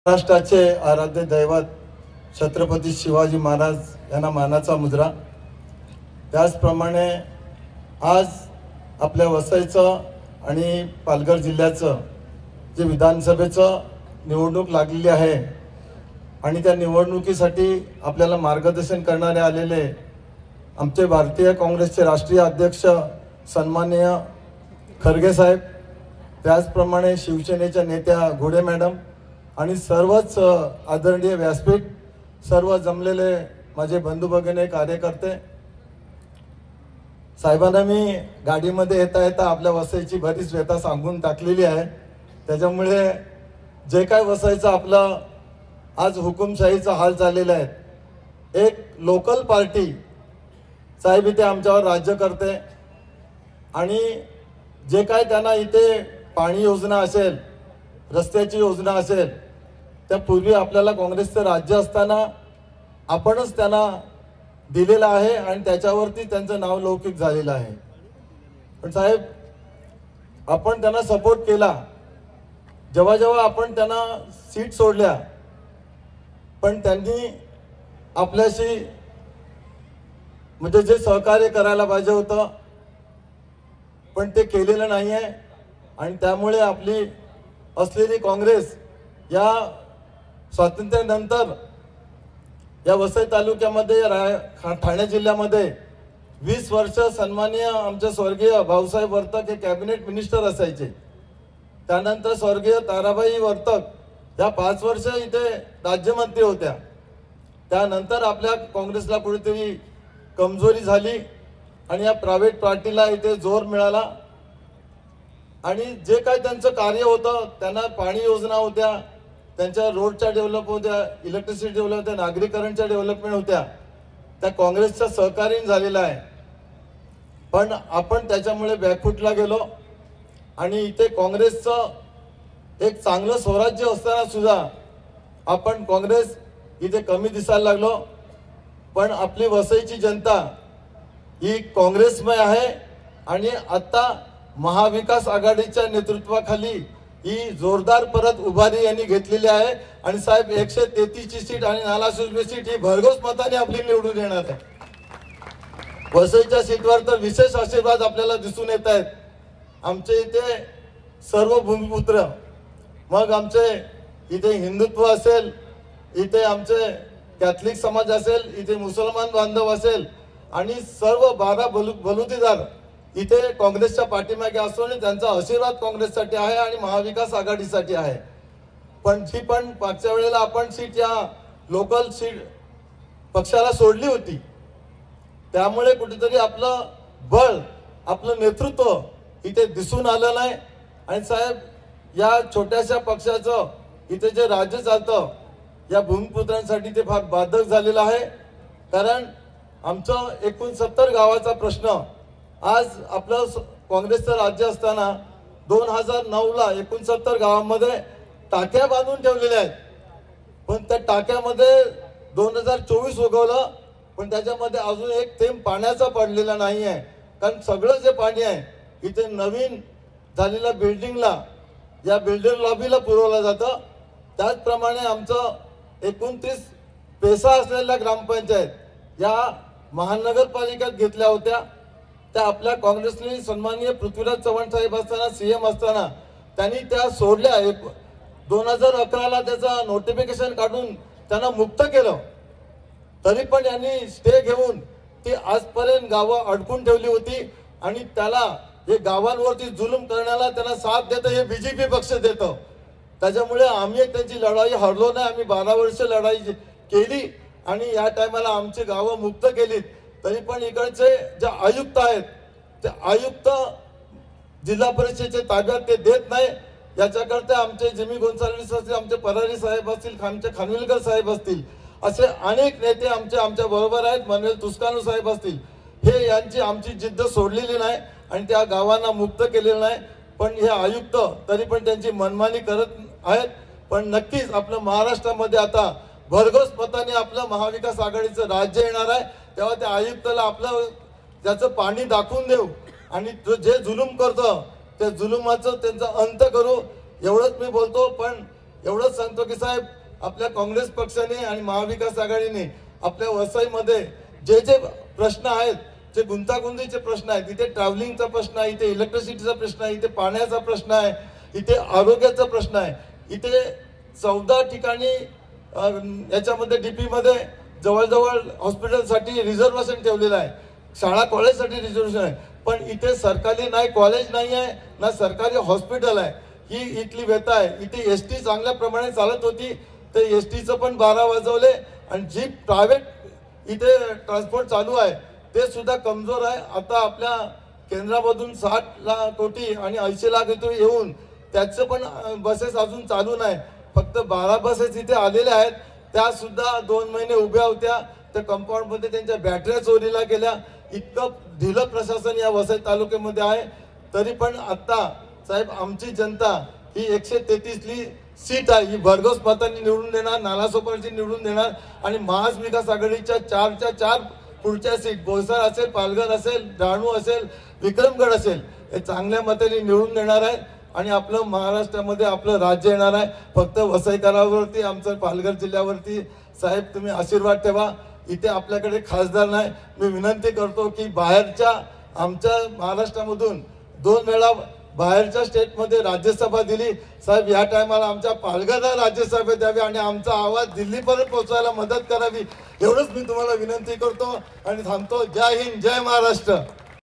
महाराष्ट्राचे आराध्य दैवत छत्रपती शिवाजी महाराज यांना मानाचा मुजरा। त्याचप्रमाणे आज आपल्या वसईचं आणि पालघर जिल्ह्याचं जे विधानसभेचं निवडणूक लागलेली आहे आणि त्या निवडणुकीसाठी आपल्याला मार्गदर्शन करणारे आलेले आमचे भारतीय काँग्रेसचे राष्ट्रीय अध्यक्ष सन्माननीय खरगे साहेब, त्याचप्रमाणे शिवसेनेच्या नेत्या घोडे मॅडम आणि सर्वच आदरणीय व्यासपीठ, सर्व जमलेले माझे बंधू भगिनी कार्यकर्ते साहेबांना मी गाडीमध्ये येता येता आपल्या वसईची बरीच व्यथा सांगून टाकलेली आहे। त्याच्यामुळे जे काय वसईचं आपलं आज हुकुमशाहीचा हाल झालेला आहे, एक लोकल पार्टी साहेब इथे आमच्यावर राज्य करते आणि जे काय त्यांना इथे पाणी योजना असेल, रस्त्याची योजना असेल, त्या पूर्वी आपल्याला काँग्रेसचं राज्य असताना आपणच त्यांना दिलेलं आहे आणि त्याच्यावरती त्यांचं नाव लौकिक झालेलं आहे। पण साहेब, आपण त्यांना सपोर्ट केला जेव्हा जेव्हा आपण त्यांना सीट सोडल्या, पण त्यांनी आपल्याशी म्हणजे जे सहकार्य करायला पाहिजे होतं पण ते केलेलं नाही आहे आणि त्यामुळे आपली असलेली काँग्रेस या स्वातंत्र्यानंतर या वसई तालुक्यामध्ये ठाणे जिल्ह्यामध्ये 20 वर्ष सन्माननीय आमचे स्वर्गीय भाऊसाहेब वर्तक हे कॅबिनेट मिनिस्टर असायचे। त्यानंतर स्वर्गीय ताराबाई वर्तक या 5 वर्ष इथे राज्यमंत्री होत्या। त्यानंतर आपल्या काँग्रेसला कुठेतरी कमजोरी झाली आणि या प्रायव्हेट पार्टीला इथे जोर मिळाला आणि जे काही त्यांचं कार्य होतं, त्यांना पाणी योजना होत्या, त्यांच्या रोडच्या डेव्हलप होत्या, इलेक्ट्रिसिटी डेव्हलप होत्या, नागरीकरणच्या डेव्हलपमेंट होत्या, त्या काँग्रेसच्या सहकार्याने झालेला आहे। पण आपण त्याच्यामुळे बॅकफुटला गेलो आणि इथे काँग्रेसचं एक चांगलं स्वराज्य असताना सुद्धा आपण काँग्रेस इथे कमी दिसायला लागलो। पण आपली वसईची जनता ही काँग्रेसमय आहे आणि आता महाविकास आघाडीच्या नेतृत्वाखाली ही जोरदार परत उभारी यांनी घेतलेली आहे आणि साहेब 133 ची सीट आणि 920 सीट ही भरघोस मताने आपली निवडून येणार आहे। वसईच्या सीटवर तर विशेष आशीर्वाद आपल्याला दिसून येत आहेत। आमचे इथे सर्व भूमिपुत्र, मग आमचे इथे हिंदुत्व असेल, इथे आमचे कॅथलिक समाज असेल, इथे मुसलमान बांधव असेल आणि सर्व 12 बलुतेदार इथे काँग्रेसच्या पाठीमागे असून त्यांचा आशीर्वाद काँग्रेससाठी आहे आणि महाविकास आघाडीसाठी आहे। पण मागच्या वेळेला आपण सीट या लोकल सीट पक्षाला सोडली होती, त्यामुळे कुठेतरी आपलं बळ, आपलं नेतृत्व इथे दिसून आलं नाही। आणि साहेब, या छोट्याशा पक्षाचं इथे जे राज्य चालतं या भूमिपुत्रांसाठी ते फार बाधक झालेलं आहे। कारण आमचं 69 गावाचा प्रश्न आज आपलं काँग्रेसचं राज्य असताना 2009ला 69 गावांमध्ये टाक्या बांधून ठेवलेल्या आहेत, पण त्या टाक्यामध्ये 2024 उगवलं पण त्याच्यामध्ये अजून एक थेंब पाण्याचा पडलेला नाही आहे। कारण सगळं जे पाणी आहे इथे नवीन झालेल्या बिल्डिंगला, या बिल्डर लॉबीला पुरवलं जातं। त्याचप्रमाणे आमचं 29 पेसा असलेल्या ग्रामपंचायत या महानगरपालिकेत घेतल्या होत्या, त्या आपल्या काँग्रेसने सन्माननीय पृथ्वीराज चव्हाण साहेब असताना सीएम असताना त्यांनी त्या सोडल्या। 2011ला त्याचं नोटिफिकेशन काढून त्यांना मुक्त केलं, तरी पण यांनी स्टे घेऊन ती आजपर्यंत गावं अडकून ठेवली होती आणि त्याला हे गावांवरती जुलूम करण्याला त्यांना साथ देतं हे बीजेपी पक्ष देतं। त्याच्यामुळे आम्ही त्यांची लढाई हरलो नाही, आम्ही 12 वर्ष लढाई केली आणि या टायमाला आमची गावं मुक्त केलीत। तरी पण इकडचे जे आयुक्त आहेत ते आयुक्त जिल्हा परिषदेच्या ताब्यात ते देत नाही। याच्याकरता आमचे जिमी गोन्साल्विस असतील, आमचे परारी साहेब असतील, आमचे खानविलकर साहेब असतील, असे अनेक नेते आमच्या बरोबर आहेत, मनवेल तुस्कानू साहेब असतील, हे यांची आमची जिद्द सोडलेली नाही आणि त्या गावांना मुक्त केलेलं नाही। पण हे आयुक्त तरी पण त्यांची मनमानी करत आहेत। पण नक्कीच आपल्या महाराष्ट्रामध्ये आता भरघोस मताने आपलं महाविकास आघाडीचं राज्य येणार आहे, तेव्हा त्या आयुक्ताला आपलं त्याचं पाणी दाखवून देऊ आणि जे जुलूम करतो त्या जुलुमाचं त्यांचा अंत करू, एवढंच मी बोलतो। पण एवढंच सांगतो की साहेब, आपल्या काँग्रेस पक्षाने आणि महाविकास आघाडीने आपल्या वसईमध्ये जे जे प्रश्न आहेत, जे गुंतागुंतीचे प्रश्न आहेत, इथे ट्रॅव्हलिंगचा प्रश्न आहे, इथे इलेक्ट्रिसिटीचा प्रश्न आहे, इथे पाण्याचा प्रश्न आहे, इथे आरोग्याचा प्रश्न आहे, इथे 14 ठिकाणी याच्यामध्ये डीपी मध्ये जवळजवळ हॉस्पिटलसाठी रिझर्वेशन ठेवलेलं आहे, शाळा कॉलेजसाठी रिझर्वेशन आहे, पण इथे सरकारी नाही कॉलेज नाही आहे ना सरकारी हॉस्पिटल आहे. ही इथली व्यथा आहे. इथे एसटी चांगल्या प्रमाणे चालत होती तर एसटीचं पण 12 वाजवले आणि जी प्रायव्हेट इथे ट्रान्सपोर्ट चालू आहे ते सुद्धा कमजोर आहे. आता आपल्या केंद्रामधून 60 कोटी आणि 80 लाख इथे येऊन त्याचं पण बसेस अजून चालू नाही. फक्त 12 बसेस इथे आलेल्या आहेत, त्या सुद्धा 2 महिने उभ्या होत्या तर कंपाऊंड मध्ये त्यांच्या बॅटऱ्या चोरीला गेल्या. इतकं ढिलं प्रशासन या वसई तालुक्यामध्ये आहे. तरी पण आता साहेब आमची जनता ही 133ली सीट आहे, ही भरघोस मतांनी निवडून देणार, नालासोपाराची निवडून देणार आणि महाविकास आघाडीच्या 4च्या 4 पुढच्या सीट बोईसर असेल, पालघर असेल, डहाणू असेल, विक्रमगड असेल हे चांगल्या मतांनी निवडून देणार आहेत आणि आपलं महाराष्ट्रामध्ये आपलं राज्य येणार आहे. फक्त वसईकरावरती आमचं पालघर जिल्ह्यावरती साहेब तुम्ही आशीर्वाद ठेवा. इथे आपल्याकडे खासदार नाही. मी विनंती करतो की बाहेरच्या आमच्या महाराष्ट्रामधून 2 वेळा बाहेरच्या स्टेटमध्ये राज्यसभा दिली साहेब, या टायमाला आमच्या पालघरला राज्यसभा द्यावी आणि आमचा आवाज दिल्लीपर्यंत पोहोचवायला मदत करावी. एवढंच मी तुम्हाला विनंती करतो आणि थांबतो. जय हिंद, जय महाराष्ट्र.